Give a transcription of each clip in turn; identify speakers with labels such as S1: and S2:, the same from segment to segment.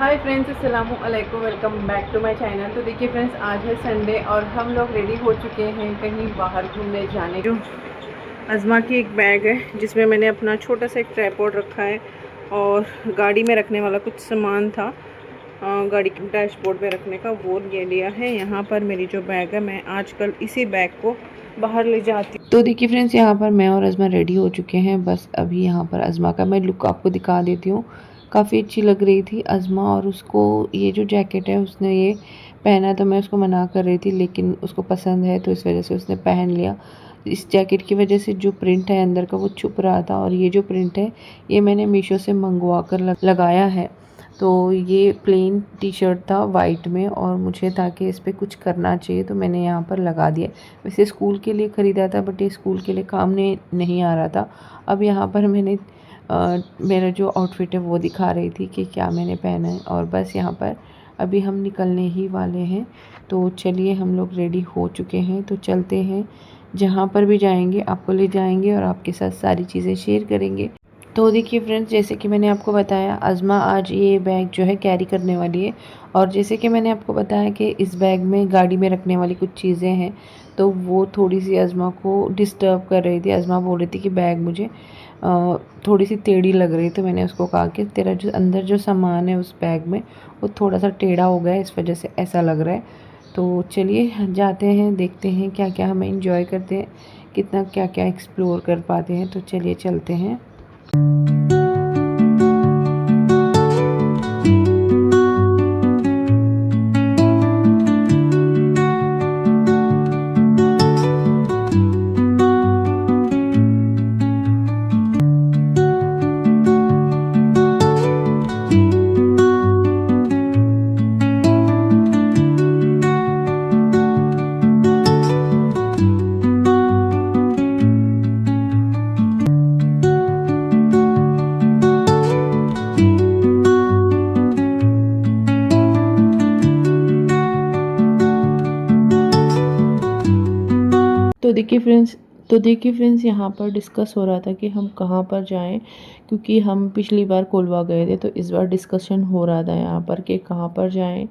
S1: हाय friends, अस्सलामु अलैकुम। Welcome back to my channel. तो देखिए फ्रेंड्स, आज है संडे और हम लोग रेडी हो चुके हैं कहीं बाहर घूमने जाने। जो अज़मा की एक बैग है जिसमें मैंने अपना छोटा सा एक ट्राइपॉड रखा है और गाड़ी में रखने वाला कुछ सामान था, गाड़ी के डैशबोर्ड पे रखने का, वो ये लिया है। यहाँ पर मेरी जो बैग है, मैं आजकल इसी बैग को बाहर ले जाती हूँ। तो देखिए फ्रेंड्स, यहाँ पर मैं और अज़मा रेडी हो चुके हैं। बस अभी यहाँ पर अज़मा का मैं लुक आपको दिखा देती हूँ। काफ़ी अच्छी लग रही थी अज़मा, और उसको ये जो जैकेट है उसने ये पहना, तो मैं उसको मना कर रही थी लेकिन उसको पसंद है तो इस वजह से उसने पहन लिया। इस जैकेट की वजह से जो प्रिंट है अंदर का वो छुप रहा था, और ये जो प्रिंट है ये मैंने मीशो से मंगवा कर लगाया है। तो ये प्लेन टी शर्ट था वाइट में, और मुझे था कि इस पर कुछ करना चाहिए तो मैंने यहाँ पर लगा दिया। वैसे स्कूल के लिए ख़रीदा था बट ये स्कूल के लिए काम नहीं आ रहा था। अब यहाँ पर मैंने मेरा जो आउटफिट है वो दिखा रही थी कि क्या मैंने पहना है, और बस यहाँ पर अभी हम निकलने ही वाले हैं। तो चलिए, हम लोग रेडी हो चुके हैं तो चलते हैं। जहाँ पर भी जाएंगे आपको ले जाएंगे और आपके साथ सारी चीज़ें शेयर करेंगे। तो देखिए फ्रेंड्स, जैसे कि मैंने आपको बताया, अज़मा आज ये बैग जो है कैरी करने वाली है, और जैसे कि मैंने आपको बताया कि इस बैग में गाड़ी में रखने वाली कुछ चीज़ें हैं, तो वो थोड़ी सी अज़मा को डिस्टर्ब कर रही थी। अज़मा बोल रही थी कि बैग मुझे थोड़ी सी टेढ़ी लग रही, तो मैंने उसको कहा कि तेरा जो अंदर जो सामान है उस बैग में वो थोड़ा सा टेढ़ा हो गया है, इस वजह से ऐसा लग रहा है। तो चलिए जाते हैं, देखते हैं क्या क्या हमें इंजॉय करते हैं, कितना क्या क्या एक्सप्लोर कर पाते हैं। तो चलिए चलते हैं। तो देखिए फ्रेंड्स यहाँ पर डिस्कस हो रहा था कि हम कहाँ पर जाएं, क्योंकि हम पिछली बार कोलवा गए थे, तो इस बार डिस्कशन हो रहा था यहाँ पर कि कहाँ पर जाएं।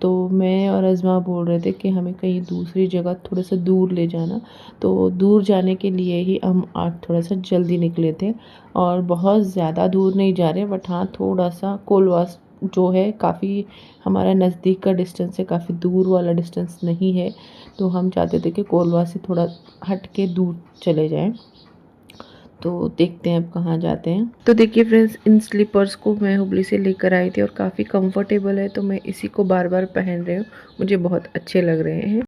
S1: तो मैं और अज़मा बोल रहे थे कि हमें कहीं दूसरी जगह थोड़ा सा दूर ले जाना। तो दूर जाने के लिए ही हम आज थोड़ा सा जल्दी निकले थे, और बहुत ज़्यादा दूर नहीं जा रहे, बट हाँ थोड़ा सा कोलवा जो है काफ़ी हमारा नज़दीक का डिस्टेंस है, काफ़ी दूर वाला डिस्टेंस नहीं है। तो हम चाहते थे कि कोलवा से थोड़ा हट के दूर चले जाएं। तो देखते हैं अब कहाँ जाते हैं। तो देखिए फ्रेंड्स, इन स्लीपर्स को मैं हुबली से लेकर आई थी और काफ़ी कंफर्टेबल है, तो मैं इसी को बार बार पहन रही हूँ, मुझे बहुत अच्छे लग रहे हैं।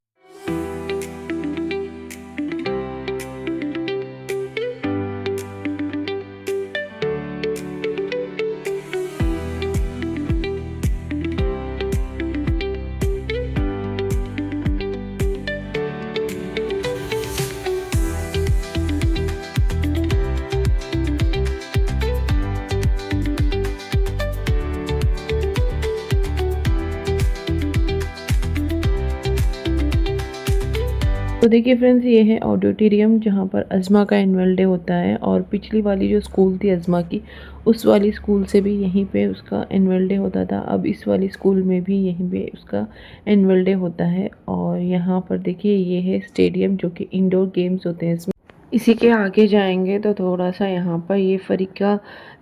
S1: तो देखिए फ्रेंड्स, ये है ऑडिटोरियम जहाँ पर अज़मा का एनुअल डे होता है, और पिछली वाली जो स्कूल थी अज़मा की, उस वाली स्कूल से भी यहीं पे उसका एनुअल डे होता था। अब इस वाली स्कूल में भी यहीं पे उसका एनुअल डे होता है। और यहाँ पर देखिए ये है स्टेडियम, जो कि इंडोर गेम्स होते हैं इसमें। इसी के आगे जाएंगे तो थोड़ा सा यहाँ पर ये फरीक का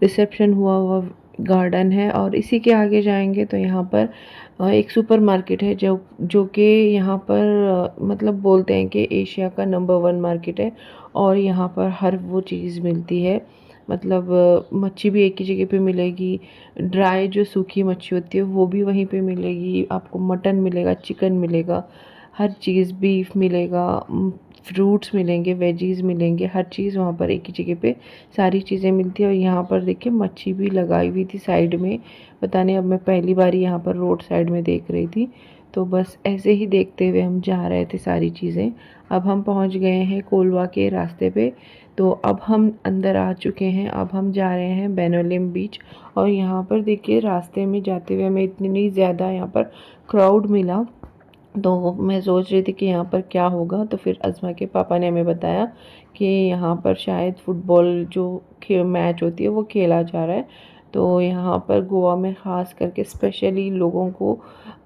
S1: रिसेप्शन हुआ हुआ गार्डन है, और इसी के आगे जाएंगे तो यहाँ पर एक सुपरमार्केट है जो कि यहाँ पर मतलब बोलते हैं कि एशिया का नंबर 1 मार्केट है, और यहाँ पर हर वो चीज़ मिलती है। मतलब मच्छी भी एक ही जगह पे मिलेगी, ड्राई जो सूखी मच्छी होती है वो भी वहीं पे मिलेगी, आपको मटन मिलेगा, चिकन मिलेगा, हर चीज़, बीफ मिलेगा, फ्रूट्स मिलेंगे, वेजीज मिलेंगे, हर चीज़ वहाँ पर एक ही जगह पे सारी चीज़ें मिलती है। और यहाँ पर देखिए मच्छी भी लगाई हुई थी साइड में, पता नहीं, अब मैं पहली बार यहाँ पर रोड साइड में देख रही थी। तो बस ऐसे ही देखते हुए हम जा रहे थे सारी चीज़ें। अब हम पहुँच गए हैं कोलवा के रास्ते पे, तो अब हम अंदर आ चुके हैं। अब हम जा रहे हैं बेनोलिम बीच, और यहाँ पर देखिए रास्ते में जाते हुए हमें इतनी ज़्यादा यहाँ पर क्राउड मिला, तो मैं सोच रही थी कि यहाँ पर क्या होगा। तो फिर अज़मा के पापा ने हमें बताया कि यहाँ पर शायद फ़ुटबॉल जो मैच होती है वो खेला जा रहा है। तो यहाँ पर गोवा में ख़ास करके स्पेशली लोगों को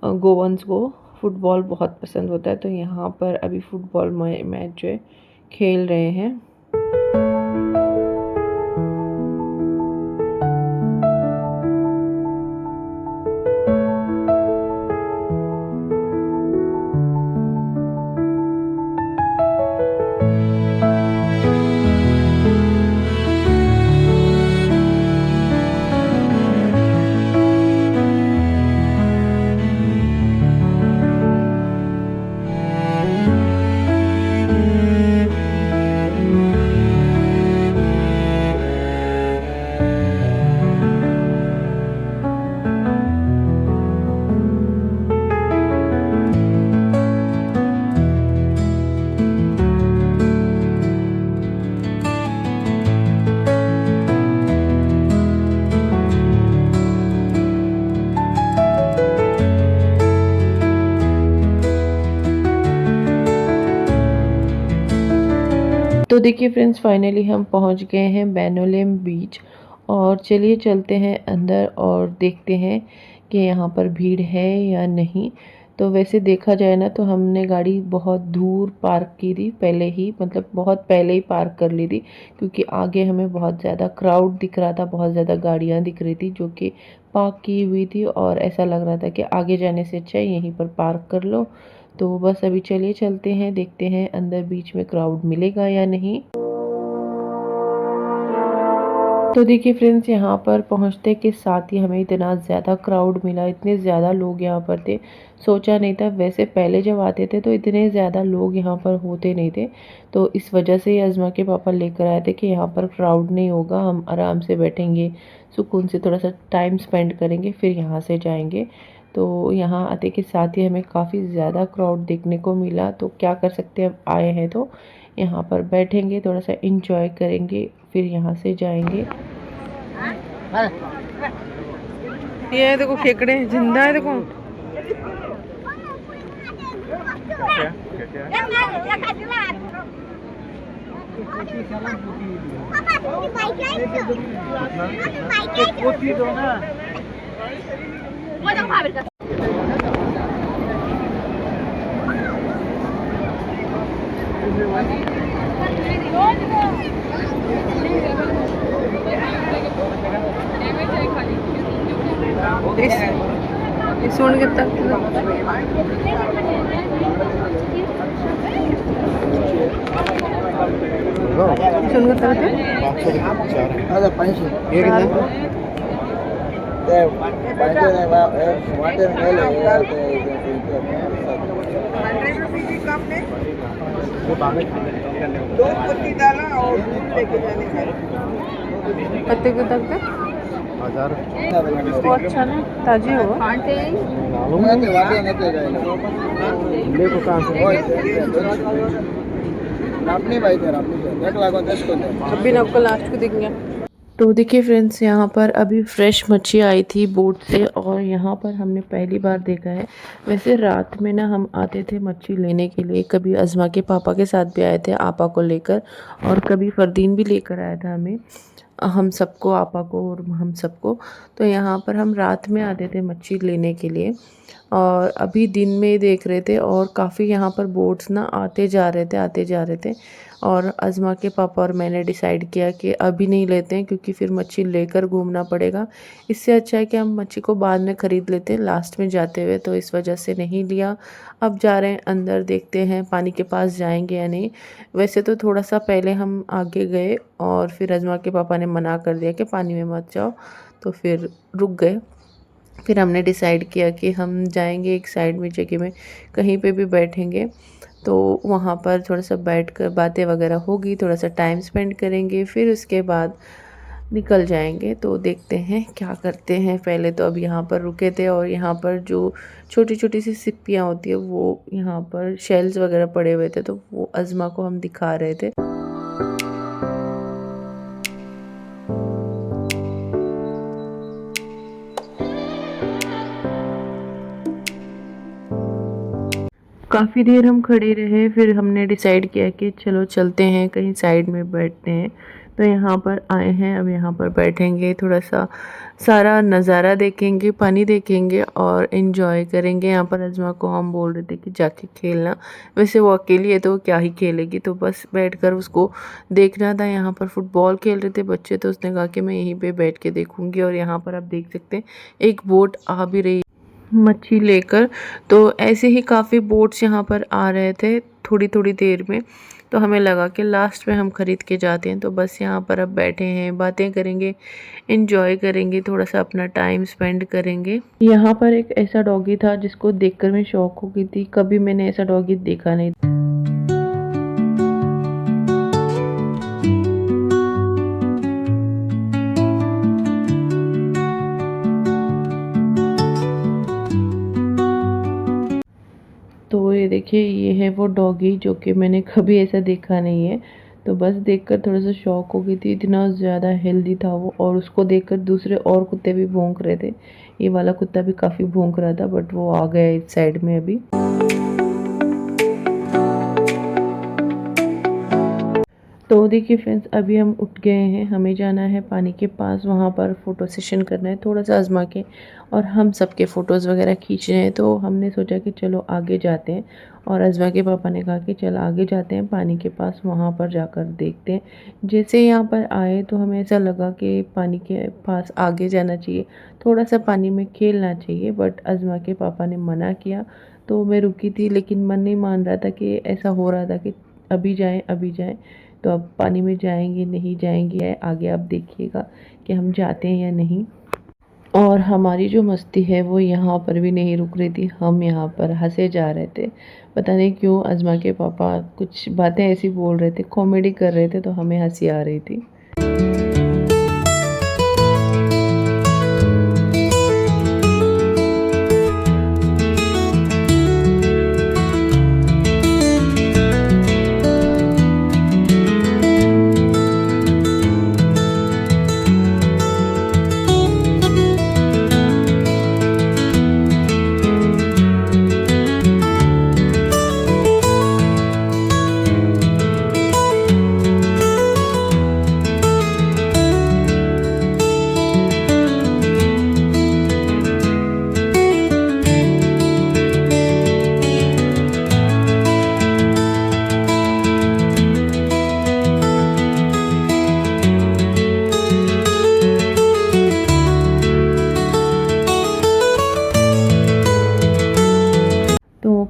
S1: गोवंस को फ़ुटबॉल बहुत पसंद होता है। तो यहाँ पर अभी फ़ुटबॉल मैच जो है खेल रहे हैं। तो देखिए फ्रेंड्स, फाइनली हम पहुंच गए हैं बेनोलिम बीच। और चलिए चलते हैं अंदर और देखते हैं कि यहाँ पर भीड़ है या नहीं। तो वैसे देखा जाए ना तो हमने गाड़ी बहुत दूर पार्क की थी पहले ही, मतलब बहुत पहले ही पार्क कर ली थी, क्योंकि आगे हमें बहुत ज़्यादा क्राउड दिख रहा था, बहुत ज़्यादा गाड़ियाँ दिख रही थी जो कि पार्क की हुई थी। और ऐसा लग रहा था कि आगे जाने से अच्छा यहीं पर पार्क कर लो। तो बस अभी चलिए चलते हैं, देखते हैं अंदर बीच में क्राउड मिलेगा या नहीं। तो देखिए फ्रेंड्स, यहाँ पर पहुँचते के साथ ही हमें इतना ज़्यादा क्राउड मिला, इतने ज़्यादा लोग यहाँ पर थे, सोचा नहीं था। वैसे पहले जब आते थे तो इतने ज़्यादा लोग यहाँ पर होते नहीं थे। तो इस वजह से ही अज़मा के पापा लेकर आए थे कि यहाँ पर क्राउड नहीं होगा, हम आराम से बैठेंगे, सुकून से थोड़ा सा टाइम स्पेंड करेंगे, फिर यहाँ से जाएंगे। तो यहाँ आते के साथ ही हमें काफ़ी ज़्यादा क्राउड देखने को मिला। तो क्या कर सकते हैं, अब आए हैं तो यहाँ पर बैठेंगे, थोड़ा सा इंजॉय करेंगे, फिर यहाँ से जाएंगे। ये देखो खेकड़े जिंदा है, देखो। सुन के तक पत्ते को तक वो अच्छा ना ताजी हो। अभी ना आपको लास्ट को देखेंगे। तो देखिए फ्रेंड्स, यहाँ पर अभी फ्रेश मच्छी आई थी बोट से, और यहाँ पर हमने पहली बार देखा है। वैसे रात में ना हम आते थे मच्छी लेने के लिए, कभी अज़मा के पापा के साथ भी आए थे आपा को लेकर, और कभी फरदीन भी लेकर आया था हमें, हम सबको, आपा को और हम सबको। तो यहाँ पर हम रात में आते थे मच्छी लेने के लिए, और अभी दिन में देख रहे थे, और काफ़ी यहाँ पर बोट्स ना आते जा रहे थे। और अज़मा के पापा और मैंने डिसाइड किया कि अभी नहीं लेते हैं, क्योंकि फिर मच्छी लेकर घूमना पड़ेगा। इससे अच्छा है कि हम मच्छी को बाद में ख़रीद लेते हैं लास्ट में जाते हुए। तो इस वजह से नहीं लिया। अब जा रहे हैं अंदर, देखते हैं पानी के पास जाएंगे या नहीं। वैसे तो थोड़ा सा पहले हम आगे गए, और फिर अज़मा के पापा ने मना कर दिया कि पानी में मत जाओ, तो फिर रुक गए। फिर हमने डिसाइड किया कि हम जाएंगे एक साइड में जगह में, कहीं पे भी बैठेंगे। तो वहाँ पर थोड़ा सा बैठ कर बातें वगैरह होगी, थोड़ा सा टाइम स्पेंड करेंगे, फिर उसके बाद निकल जाएंगे। तो देखते हैं क्या करते हैं। पहले तो अब यहाँ पर रुके थे, और यहाँ पर जो छोटी छोटी सी सिप्पियाँ होती है, वो यहाँ पर शेल्स वगैरह पड़े हुए थे, तो वो अज़मा को हम दिखा रहे थे। काफ़ी देर हम खड़े रहे, फिर हमने डिसाइड किया कि चलो चलते हैं कहीं साइड में बैठते हैं। तो यहाँ पर आए हैं, अब यहाँ पर बैठेंगे, थोड़ा सा सारा नज़ारा देखेंगे, पानी देखेंगे और इन्जॉय करेंगे। यहाँ पर अज़मा को हम बोल रहे थे कि जाके खेलना, वैसे वो अकेली है तो क्या ही खेलेगी, तो बस बैठकर उसको देखना था। यहाँ पर फुटबॉल खेल रहे थे बच्चे, तो उसने कहा कि मैं यहीं पे बैठ के देखूँगी। और यहाँ पर आप देख सकते हैं एक बोट आ भी रही मच्छी लेकर। तो ऐसे ही काफ़ी बोट्स यहाँ पर आ रहे थे थोड़ी थोड़ी देर में, तो हमें लगा कि लास्ट में हम ख़रीद के जाते हैं। तो बस यहाँ पर अब बैठे हैं, बातें करेंगे, इंजॉय करेंगे, थोड़ा सा अपना टाइम स्पेंड करेंगे। यहाँ पर एक ऐसा डॉगी था जिसको देखकर मैं शौक हो गई थी, कभी मैंने ऐसा डॉगी देखा नहीं। तो ये देखिए, ये है वो डॉगी जो कि मैंने कभी ऐसा देखा नहीं है। तो बस देखकर थोड़ा सा शॉक हो गई थी, इतना ज़्यादा हेल्दी था वो। और उसको देखकर दूसरे और कुत्ते भी भौंक रहे थे। ये वाला कुत्ता भी काफ़ी भौंक रहा था, बट वो आ गया इस साइड में अभी। तो देखिए फ्रेंड्स, अभी हम उठ गए हैं, हमें जाना है पानी के पास, वहाँ पर फ़ोटो सेशन करना है थोड़ा सा आज़मा के, और हम सबके फ़ोटोज़ वगैरह खींच रहे हैं। तो हमने सोचा कि चलो आगे जाते हैं, और आज़मा के पापा ने कहा कि चल आगे जाते हैं पानी के पास, वहाँ पर जाकर देखते हैं। जैसे यहाँ पर आए तो हमें ऐसा लगा कि पानी के पास आगे जाना चाहिए, थोड़ा सा पानी में खेलना चाहिए, बट आज़मा के पापा ने मना किया। तो मैं रुकी थी, लेकिन मन नहीं मान रहा था कि ऐसा हो रहा था कि अभी जाएँ अभी जाएँ। तो अब पानी में जाएंगे नहीं जाएंगे, आगे आप देखिएगा कि हम जाते हैं या नहीं। और हमारी जो मस्ती है वो यहाँ पर भी नहीं रुक रही थी, हम यहाँ पर हंसे जा रहे थे। पता नहीं क्यों अज़मा के पापा कुछ बातें ऐसी बोल रहे थे, कॉमेडी कर रहे थे, तो हमें हंसी आ रही थी।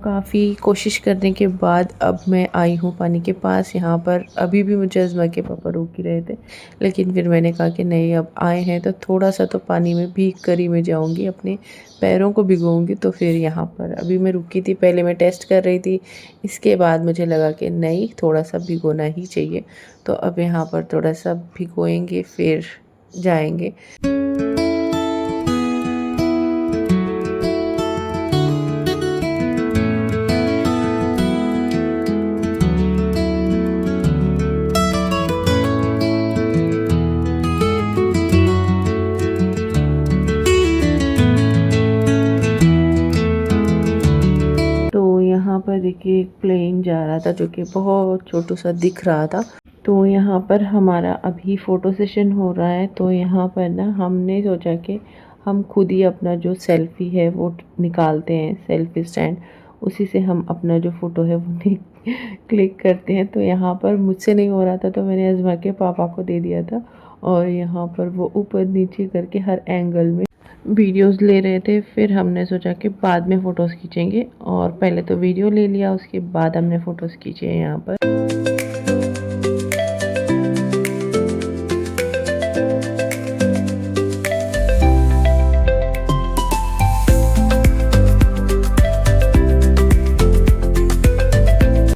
S1: काफ़ी कोशिश करने के बाद अब मैं आई हूँ पानी के पास। यहाँ पर अभी भी मुझे अज़मा के पापा रोक ही रहे थे, लेकिन फिर मैंने कहा कि नहीं, अब आए हैं तो थोड़ा सा तो पानी में भीग कर ही मैं जाऊँगी, अपने पैरों को भिगोऊँगी। तो फिर यहाँ पर अभी मैं रुकी थी, पहले मैं टेस्ट कर रही थी, इसके बाद मुझे लगा कि नहीं, थोड़ा सा भिगोना ही चाहिए। तो अब यहाँ पर थोड़ा सा भिगोएंगे फिर जाएंगे। यहाँ पर देखिए एक प्लेन जा रहा था जो कि बहुत छोटू सा दिख रहा था। तो यहाँ पर हमारा अभी फ़ोटो सेशन हो रहा है। तो यहाँ पर ना हमने सोचा कि हम खुद ही अपना जो सेल्फ़ी है वो निकालते हैं, सेल्फ़ी स्टैंड, उसी से हम अपना जो फ़ोटो है वो क्लिक करते हैं। तो यहाँ पर मुझसे नहीं हो रहा था, तो मैंने अज़मा के पापा को दे दिया था, और यहाँ पर वो ऊपर नीचे करके हर एंगल में वीडियोस ले रहे थे। फिर हमने सोचा कि बाद में फ़ोटोज़ खींचेंगे, और पहले तो वीडियो ले लिया, उसके बाद हमने फ़ोटोज़ खींचे हैं यहाँ पर।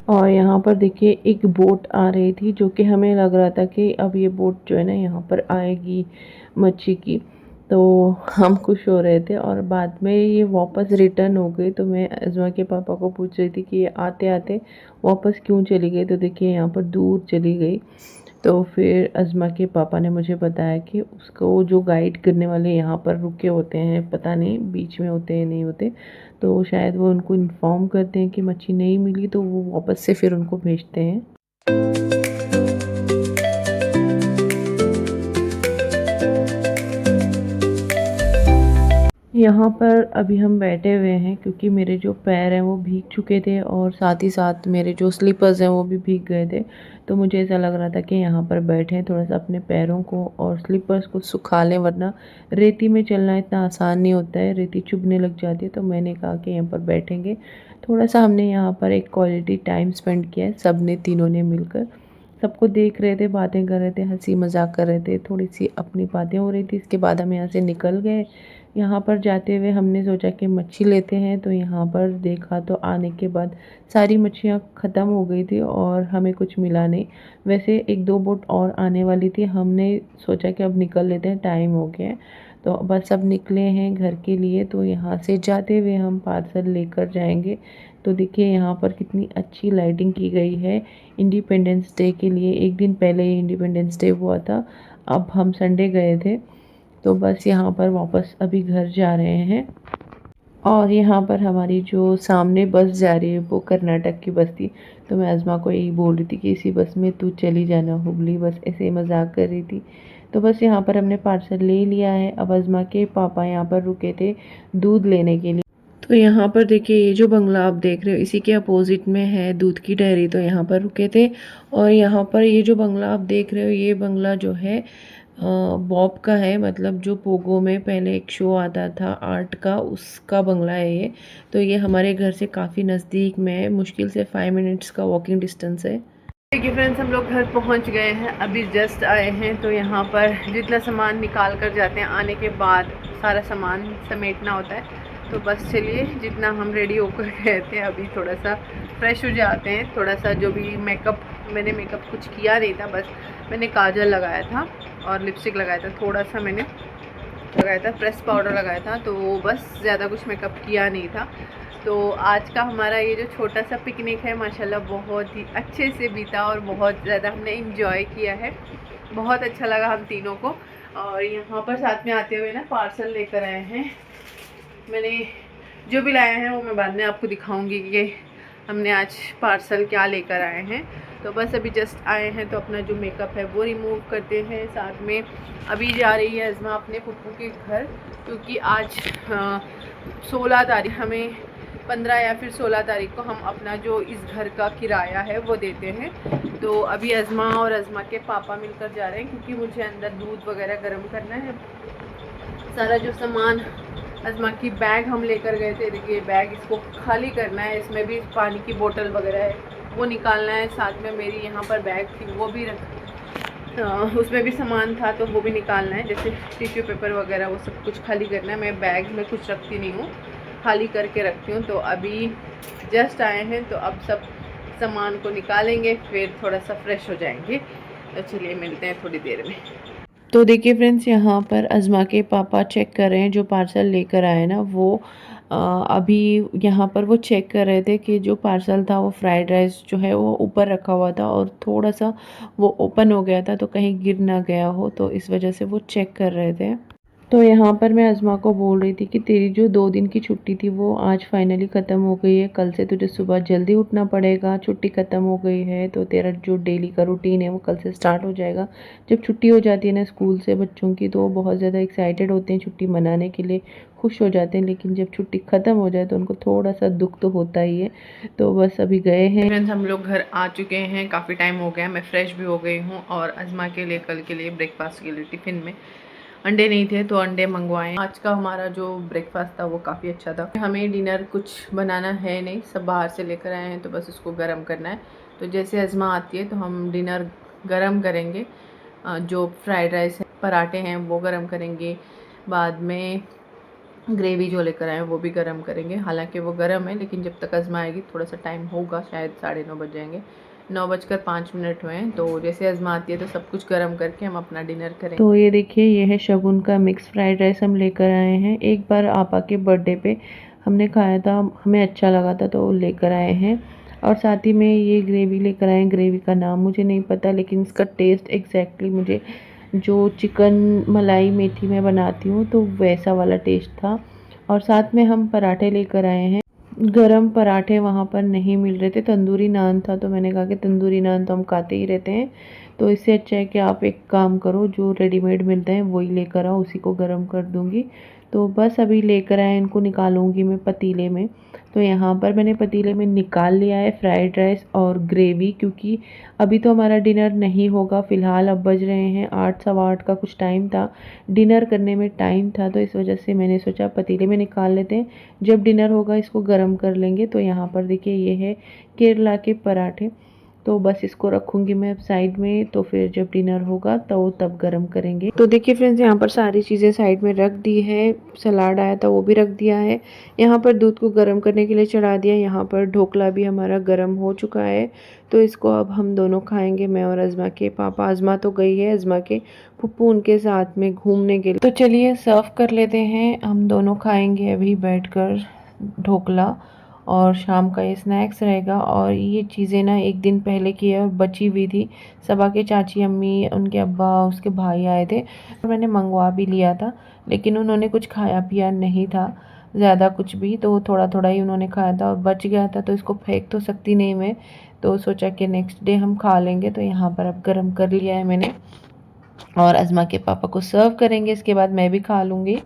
S1: और यहाँ पर देखिए एक बोट आ रही थी, जो कि हमें लग रहा था कि अब ये बोट जो है ना यहाँ पर आएगी मच्छी की, तो हम खुश हो रहे थे। और बाद में ये वापस रिटर्न हो गई, तो मैं अज़मा के पापा को पूछ रही थी कि ये आते आते वापस क्यों चली गई। तो देखिए यहाँ पर दूर चली गई। तो फिर अज़मा के पापा ने मुझे बताया कि उसको जो गाइड करने वाले यहाँ पर रुके होते हैं, पता नहीं बीच में होते हैं नहीं होते, तो शायद वो उनको इन्फॉर्म करते हैं कि मच्छी नहीं मिली, तो वो वापस से फिर उनको भेजते हैं। यहाँ पर अभी हम बैठे हुए हैं क्योंकि मेरे जो पैर हैं वो भीग चुके थे और साथ ही साथ मेरे जो स्लीपर्स हैं वो भी भीग गए थे। तो मुझे ऐसा लग रहा था कि यहाँ पर बैठें, थोड़ा सा अपने पैरों को और स्लीपर्स को सुखा लें, वरना रेती में चलना इतना आसान नहीं होता है, रेती चुभने लग जाती है। तो मैंने कहा कि यहाँ पर बैठेंगे, थोड़ा सा हमने यहाँ पर एक क्वालिटी टाइम स्पेंड किया है, सब ने तीनों ने मिलकर। सबको देख रहे थे, बातें कर रहे थे, हंसी मजाक कर रहे थे, थोड़ी सी अपनी बातें हो रही थी। इसके बाद हम यहाँ से निकल गए। यहाँ पर जाते हुए हमने सोचा कि मच्छी लेते हैं, तो यहाँ पर देखा तो आने के बाद सारी मच्छियाँ ख़त्म हो गई थी और हमें कुछ मिला नहीं। वैसे एक दो बोट और आने वाली थी, हमने सोचा कि अब निकल लेते हैं, टाइम हो गया है। तो बस अब निकले हैं घर के लिए। तो यहाँ से जाते हुए हम पार्सल लेकर जाएंगे। तो देखिए यहाँ पर कितनी अच्छी लाइटिंग की गई है इंडिपेंडेंस डे के लिए। एक दिन पहले ही इंडिपेंडेंस डे हुआ था, अब हम संडे गए थे। तो बस यहाँ पर वापस अभी घर जा रहे हैं। और यहाँ पर हमारी जो सामने बस जा रही है वो कर्नाटक की बस थी। तो मैं अज़मा को यही बोल रही थी कि इसी बस में तू चली जाना हुबली, बस ऐसे ही मजाक कर रही थी। तो बस यहाँ पर हमने पार्सल ले लिया है। अब अज़मा के पापा यहाँ पर रुके थे दूध लेने के लिए। तो यहाँ पर देखिए ये जो बंगला आप देख रहे हो इसी के अपोजिट में है दूध की डेयरी। तो यहाँ पर रुके थे। और यहाँ पर ये जो बंगला आप देख रहे हो ये बंगला जो है बॉब का है, मतलब जो पोगो में पहले एक शो आता था आर्ट का, उसका बंगला है ये। तो ये हमारे घर से काफ़ी नज़दीक में है, मुश्किल से 5 मिनट्स का वॉकिंग डिस्टेंस है। देखिए फ्रेंड्स, हम लोग घर पहुंच गए हैं, अभी जस्ट आए हैं। तो यहाँ पर जितना सामान निकाल कर जाते हैं आने के बाद सारा सामान समेटना होता है। तो बस चलिए, जितना हम रेडी होकर गए थे अभी थोड़ा सा फ्रेश हो जाते हैं। थोड़ा सा जो भी मेकअप, मैंने मेकअप कुछ किया नहीं था, बस मैंने काजल लगाया था और लिपस्टिक लगाया था, थोड़ा सा मैंने लगाया था, प्रेस पाउडर लगाया था। तो बस ज़्यादा कुछ मेकअप किया नहीं था। तो आज का हमारा ये जो छोटा सा पिकनिक है माशाल्लाह बहुत ही अच्छे से बीता और बहुत ज़्यादा हमने इंजॉय किया है। बहुत अच्छा लगा हम तीनों को। और यहाँ पर साथ में आते हुए ना पार्सल लेकर आए हैं। मैंने जो भी लाया है वो मैं बाद में आपको दिखाऊंगी कि हमने आज पार्सल क्या लेकर आए हैं। तो बस अभी जस्ट आए हैं तो अपना जो मेकअप है वो रिमूव करते हैं। साथ में अभी जा रही है अज़मा अपने पुप्पू के घर, क्योंकि आज 16 तारीख, हमें 15 या फिर 16 तारीख को हम अपना जो इस घर का किराया है वो देते हैं। तो अभी अज़मा और अज़मा के पापा मिलकर जा रहे हैं, क्योंकि मुझे अंदर दूध वगैरह गर्म करना है। सारा जो सामान, अज़मा की बैग हम लेकर गए थे, देखिए बैग इसको खाली करना है, इसमें भी पानी की बोतल वगैरह है वो निकालना है। साथ में मेरी यहाँ पर बैग थी वो भी उसमें भी सामान था तो वो भी निकालना है, जैसे टिश्यू पेपर वगैरह वो सब कुछ खाली करना है। मैं बैग में कुछ रखती नहीं हूँ, खाली करके रखती हूँ। तो अभी जस्ट आए हैं तो अब सब सामान को निकालेंगे, फिर थोड़ा सा फ्रेश हो जाएंगे। तो चलिए मिलते हैं थोड़ी देर में। तो देखिए फ्रेंड्स, यहाँ पर अज़मा के पापा चेक कर रहे हैं जो पार्सल लेकर आए ना वो। अभी यहाँ पर वो चेक कर रहे थे कि जो पार्सल था वो फ्राइड राइस जो है वो ऊपर रखा हुआ था और थोड़ा सा वो ओपन हो गया था, तो कहीं गिर ना गया हो, तो इस वजह से वो चेक कर रहे थे। तो यहाँ पर मैं अज़मा को बोल रही थी कि तेरी जो 2 दिन की छुट्टी थी वो आज फाइनली ख़त्म हो गई है, कल से तुझे सुबह जल्दी उठना पड़ेगा, छुट्टी ख़त्म हो गई है तो तेरा जो डेली का रूटीन है वो कल से स्टार्ट हो जाएगा। जब छुट्टी हो जाती है ना स्कूल से बच्चों की, तो वो बहुत ज़्यादा एक्साइटेड होते हैं छुट्टी मनाने के लिए, खुश हो जाते हैं, लेकिन जब छुट्टी ख़त्म हो जाए तो उनको थोड़ा सा दुख तो होता ही है। तो बस अभी गए हैं फ्रेंड्स, हम लोग घर आ चुके हैं, काफ़ी टाइम हो गया, मैं फ़्रेश भी हो गई हूँ। और अज़मा के लिए कल के लिए ब्रेकफास्ट के लिए टिफ़िन में अंडे नहीं थे तो अंडे मंगवाए। आज का हमारा जो ब्रेकफास्ट था वो काफ़ी अच्छा था। हमें डिनर कुछ बनाना है नहीं, सब बाहर से लेकर आए हैं तो बस उसको गर्म करना है। तो जैसे अज़मा आती है तो हम डिनर गर्म करेंगे, जो फ्राइड राइस है, पराठे हैं वो गर्म करेंगे, बाद में ग्रेवी जो लेकर आए हैं वो भी गर्म करेंगे। हालांकि वो गर्म है लेकिन जब तक अज़मा आएगी थोड़ा सा टाइम होगा, शायद 9:30 बज जाएंगे, 9:05 हुए हैं। तो जैसे अज़मा आती है तो सब कुछ गर्म करके हम अपना डिनर करेंगे। तो ये देखिए ये है शगुन का मिक्स फ्राइड राइस हम लेकर आए हैं। एक बार आपा के बर्थडे पे हमने खाया था, हमें अच्छा लगा था तो लेकर आए हैं। और साथ ही में ये ग्रेवी लेकर आए हैं, ग्रेवी का नाम मुझे नहीं पता लेकिन इसका टेस्ट एग्जैक्टली मुझे जो चिकन मलाई मेथी में बनाती हूँ तो वैसा वाला टेस्ट था। और साथ में हम पराठे लेकर आए हैं। गरम पराठे वहाँ पर नहीं मिल रहे थे, तंदूरी नान था, तो मैंने कहा कि तंदूरी नान तो हम खाते ही रहते हैं, तो इससे अच्छा है कि आप एक काम करो, जो रेडीमेड मिलते हैं वही लेकर आओ, उसी को गरम कर दूँगी। तो बस अभी लेकर आए, इनको निकालूंगी मैं पतीले में। तो यहाँ पर मैंने पतीले में निकाल लिया है फ्राइड राइस और ग्रेवी, क्योंकि अभी तो हमारा डिनर नहीं होगा फ़िलहाल। अब बज रहे हैं 8 सवा 8 का कुछ टाइम था, डिनर करने में टाइम था, तो इस वजह से मैंने सोचा पतीले में निकाल लेते हैं, जब डिनर होगा इसको गर्म कर लेंगे। तो यहाँ पर देखिए ये है केरला के पराठे, तो बस इसको रखूँगी मैं अब साइड में, तो फिर जब डिनर होगा तो तब गरम करेंगे। तो देखिए फ्रेंड्स, यहाँ पर सारी चीज़ें साइड में रख दी है, सलाद आया था वो भी रख दिया है, यहाँ पर दूध को गर्म करने के लिए चढ़ा दिया, यहाँ पर ढोकला भी हमारा गर्म हो चुका है। तो इसको अब हम दोनों खाएंगे, मैं और अज़मा के पापा। अज़मा तो गई है अज़मा के फुप्पू उनके साथ में घूमने के लिए। तो चलिए सर्व कर लेते हैं, हम दोनों खाएंगे अभी बैठकर ढोकला, और शाम का ये स्नैक्स रहेगा। और ये चीज़ें ना एक दिन पहले की है और बची हुई थी, सबा के चाची अम्मी उनके अब्बा उसके भाई आए थे, और मैंने मंगवा भी लिया था, लेकिन उन्होंने कुछ खाया पिया नहीं था ज़्यादा कुछ भी, तो थोड़ा थोड़ा ही उन्होंने खाया था और बच गया था, तो इसको फेंक तो सकती नहीं मैं, तो सोचा कि नेक्स्ट डे हम खा लेंगे। तो यहाँ पर अब गर्म कर लिया है मैंने, और अज़मा के पापा को सर्व करेंगे, इसके बाद मैं भी खा लूँगी।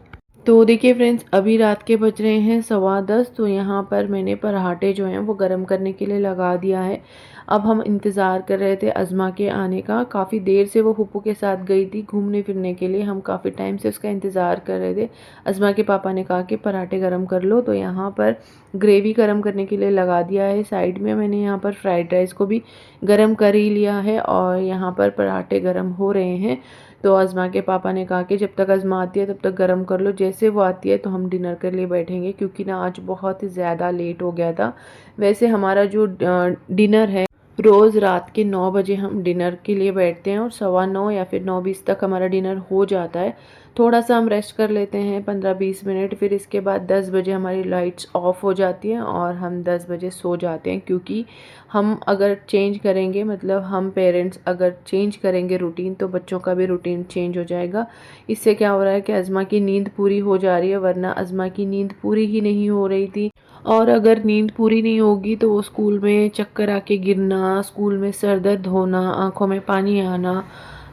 S1: तो देखिए फ्रेंड्स, अभी रात के बज रहे हैं 10:15। तो यहाँ पर मैंने पराठे जो हैं वो गर्म करने के लिए लगा दिया है। अब हम इंतज़ार कर रहे थे अज़मा के आने का, काफ़ी देर से वो फूफू के साथ गई थी घूमने फिरने के लिए, हम काफ़ी टाइम से उसका इंतज़ार कर रहे थे। अज़मा के पापा ने कहा कि पराठे गर्म कर लो, तो यहाँ पर ग्रेवी गर्म करने के लिए लगा दिया है। साइड में मैंने यहाँ पर फ्राइड राइस को भी गर्म कर ही लिया है, और यहाँ पर पराठे गर्म हो रहे हैं। तो अज़मा के पापा ने कहा कि जब तक अज़मा आती है तब तक गर्म कर लो, जैसे वो आती है तो हम डिनर के लिए बैठेंगे, क्योंकि ना आज बहुत ही ज़्यादा लेट हो गया था। वैसे हमारा जो डिनर है, रोज़ रात के 9 बजे हम डिनर के लिए बैठते हैं, और 9:15 या फिर 9:20 तक हमारा डिनर हो जाता है। थोड़ा सा हम रेस्ट कर लेते हैं 15-20 मिनट, फिर इसके बाद 10 बजे हमारी लाइट्स ऑफ हो जाती हैं और हम 10 बजे सो जाते हैं, क्योंकि हम अगर चेंज करेंगे, मतलब हम पेरेंट्स अगर चेंज करेंगे रूटीन, तो बच्चों का भी रूटीन चेंज हो जाएगा। इससे क्या हो रहा है कि अज़मा की नींद पूरी हो जा रही है, वरना अज़मा की नींद पूरी ही नहीं हो रही थी, और अगर नींद पूरी नहीं होगी तो वो स्कूल में चक्कर आके गिरना, स्कूल में सर दर्द होना, आँखों में पानी आना,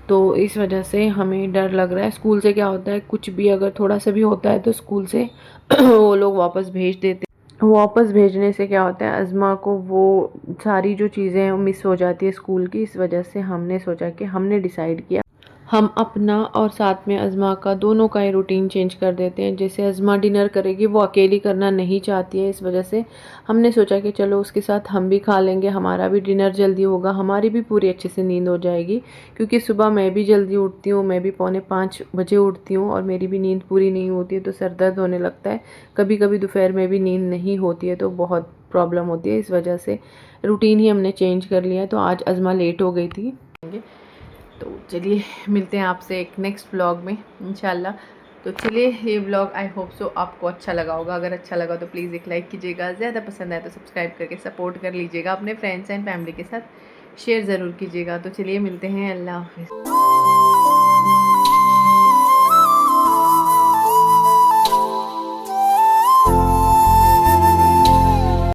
S1: तो इस वजह से हमें डर लग रहा है। स्कूल से क्या होता है, कुछ भी अगर थोड़ा सा भी होता है तो स्कूल से वो लोग वापस भेज देते हैं। वापस भेजने से क्या होता है, अज़मा को वो सारी जो चीज़ें हैं वो मिस हो जाती है स्कूल की। इस वजह से हमने सोचा कि हमने डिसाइड किया हम अपना और साथ में अज़मा का दोनों का ही रूटीन चेंज कर देते हैं। जैसे अज़मा डिनर करेगी, वो अकेली करना नहीं चाहती है, इस वजह से हमने सोचा कि चलो उसके साथ हम भी खा लेंगे, हमारा भी डिनर जल्दी होगा, हमारी भी पूरी अच्छे से नींद हो जाएगी। क्योंकि सुबह मैं भी जल्दी उठती हूँ, मैं भी 4:45 बजे उठती हूँ, और मेरी भी नींद पूरी नहीं होती है तो सर दर्द होने लगता है। कभी कभी दोपहर में भी नींद नहीं होती है तो बहुत प्रॉब्लम होती है, इस वजह से रूटीन ही हमने चेंज कर लिया है। तो आज अज़मा लेट हो गई थी। तो चलिए मिलते हैं आपसे एक नेक्स्ट व्लॉग में इंशाल्लाह। तो चलिए, ये व्लॉग आई होप सो आपको अच्छा लगा होगा, अगर अच्छा लगा तो प्लीज़ एक लाइक कीजिएगा, ज़्यादा पसंद आए तो सब्सक्राइब करके सपोर्ट कर लीजिएगा, अपने फ्रेंड्स एंड फैमिली के साथ शेयर ज़रूर कीजिएगा। तो चलिए मिलते हैं, अल्लाह हाफिज़।